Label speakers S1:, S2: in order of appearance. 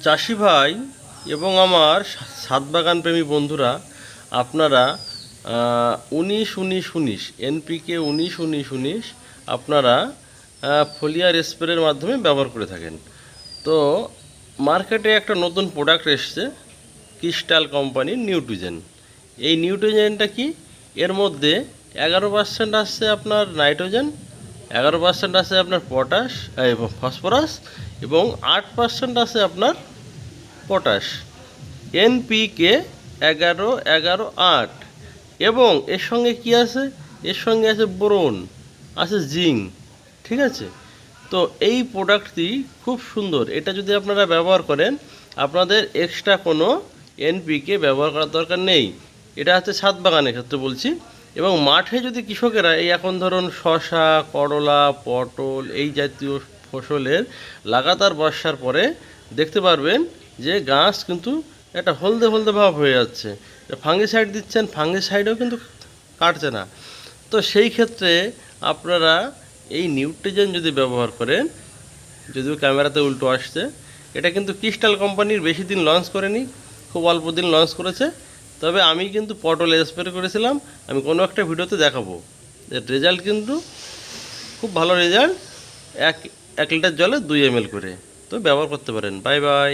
S1: চাষি ভাই এবং আমার ছাদ বাগান প্রেমী বন্ধুরা, আপনারা 19-19-19 এনপিকে 19-19-19 আপনারা ফোলিয়ার স্প্রের মাধ্যমে ব্যবহার করে থাকেন। তো মার্কেটে একটা নতুন প্রোডাক্ট এসছে, ক্রিস্টাল কোম্পানির নিউট্রিজেন। এই নিউট্রিজেনটা কি? এর মধ্যে 11% আসছে আপনার নাইট্রোজেন, 11% আছে আপনার পটাশ ফসফরাস, এবং 8% আছে আপনার পটাশ। এনপিকে 11-11-8। এবং এর সঙ্গে কি আছে? এর সঙ্গে আছে বোরন, আছে জিঙ্ক। ঠিক আছে? তো এই প্রোডাক্টটি খুব সুন্দর। এটা যদি আপনারা ব্যবহার করেন, আপনাদের এক্সট্রা কোনো এনপিকে ব্যবহার করার দরকার নেই। এটা হচ্ছে ছাদ বাগানের ক্ষেত্রে বলছি। এবং মাঠে যদি কৃষকেরা এই এখন ধরুন শসা, করলা, পটল এই জাতীয় ফসলের লাগাতার বর্ষার পরে দেখতে পারবেন যে গাছ কিন্তু একটা হলদে হলদে ভাব হয়ে যাচ্ছে। ফাঙ্গিসাইড দিচ্ছেন, ফাঙ্গিসাইডও কিন্তু কাটছে না। তো সেই ক্ষেত্রে আপনারা এই নিউট্রিজেন যদি ব্যবহার করেন, যদিও ক্যামেরাতে উল্টো আসছে, এটা কিন্তু ক্রিস্টাল কোম্পানির বেশি দিন লঞ্চ করেনি, খুব অল্প দিন লঞ্চ করেছে। তবে আমি কিন্তু পটল স্প্রে করেছিলাম, আমি কোনো একটা ভিডিওতে দেখাবো। এর রেজাল্ট কিন্তু খুব ভালো রেজাল্ট। এক 1 লিটার জলে 2 ml করে। তো ব্যবহার করতে পারেন। Bye bye.